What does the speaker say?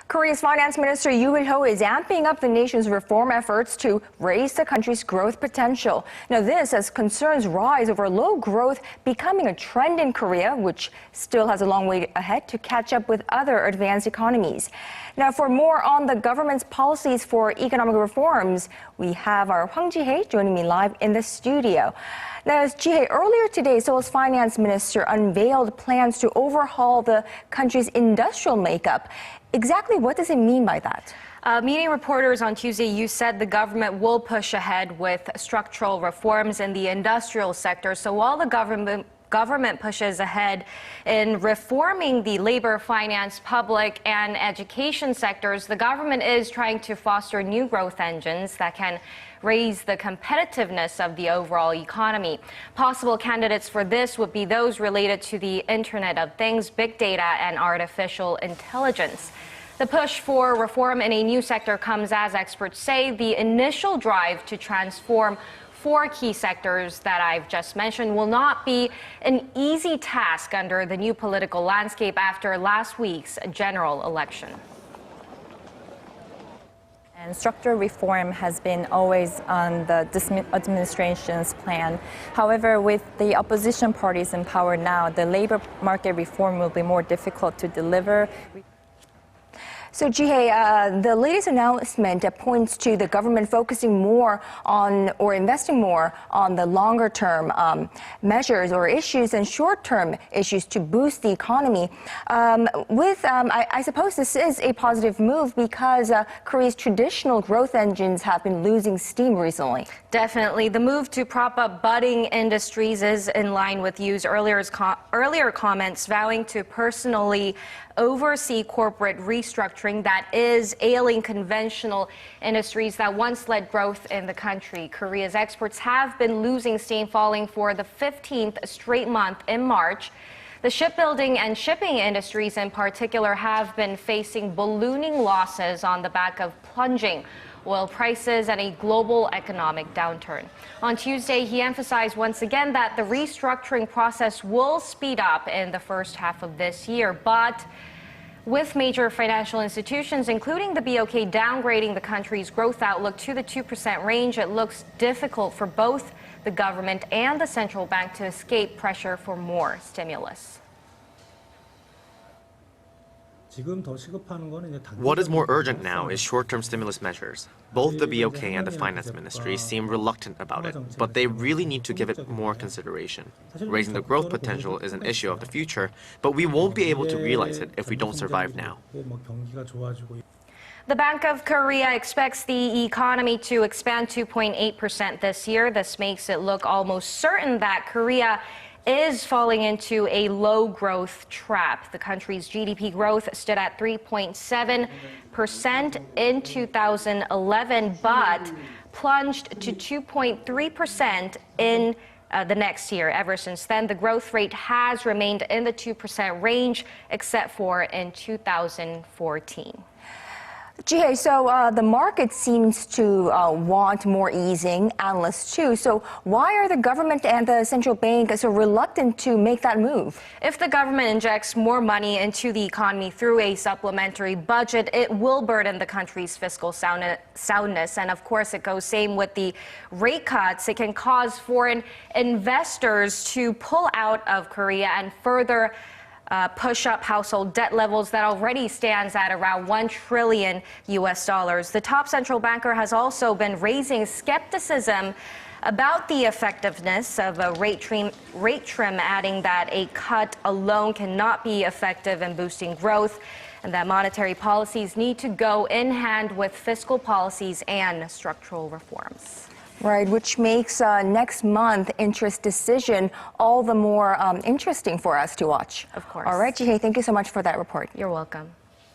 Korea's Finance Minister Yoo Il-ho is amping up the nation's reform efforts to raise the country's growth potential. Now this as concerns rise over low growth becoming a trend in Korea, which still has a long way ahead to catch up with other advanced economies. Now for more on the government's policies for economic reforms, we have our Hwang Ji-hye joining me live in the studio. Now, as Ji-hye, earlier today, Seoul's Finance Minister unveiled plans to overhaul the country's industrial makeup. Exactly what does it mean by that? Meeting reporters on Tuesday, you said the government will push ahead with structural reforms in the industrial sector. So while the government pushes ahead in reforming the labor, finance, public, and education sectors, the government is trying to foster new growth engines that can raise the competitiveness of the overall economy. Possible candidates for this would be those related to the Internet of Things, big data, and artificial intelligence. The push for reform in a new sector comes as experts say the initial drive to transform four key sectors that I've just mentioned will not be an easy task under the new political landscape after last week's general election. And structural reform has been always on the administration's plan. However, with the opposition parties in power now, the labor market reform will be more difficult to deliver. So, Ji-hye, the latest announcement points to the government focusing more on or investing more on the longer-term measures or issues and short-term issues to boost the economy. I suppose this is a positive move because Korea's traditional growth engines have been losing steam recently. Definitely. The move to prop up budding industries is in line with Yoo's earlier comments, vowing to personally oversee corporate restructuring that is ailing conventional industries that once led growth in the country. Korea's exports have been losing steam, falling for the 15th straight month in March. The shipbuilding and shipping industries in particular have been facing ballooning losses on the back of plunging oil prices and a global economic downturn. On Tuesday, he emphasized once again that the restructuring process will speed up in the first half of this year, but with major financial institutions, including the BOK, downgrading the country's growth outlook to the 2% range, it looks difficult for both the government and the central bank to escape pressure for more stimulus. What is more urgent now is short-term stimulus measures. Both the BOK and the Finance Ministry seem reluctant about it, but they really need to give it more consideration. Raising the growth potential is an issue of the future, but we won't be able to realize it if we don't survive now. The Bank of Korea expects the economy to expand 2.8% this year. This makes it look almost certain that Korea is falling into a low-growth trap. The country's GDP growth stood at 3.7% in 2011, but plunged to 2.3% in the next year. Ever since then, the growth rate has remained in the 2% range, except for in 2014. Ji-hye, so the market seems to want more easing, analysts too. So why are the government and the central bank so reluctant to make that move? If the government injects more money into the economy through a supplementary budget, it will burden the country's fiscal soundness. And of course, it goes same with the rate cuts. It can cause foreign investors to pull out of Korea and further push up household debt levels that already stands at around $1 trillion. The top central banker has also been raising skepticism about the effectiveness of a rate trim, adding that a cut alone cannot be effective in boosting growth and that monetary policies need to go in hand with fiscal policies and structural reforms. Right, which makes next month interest decision all the more interesting for us to watch. Of course. All right, Ji-hye, thank you so much for that report. You're welcome.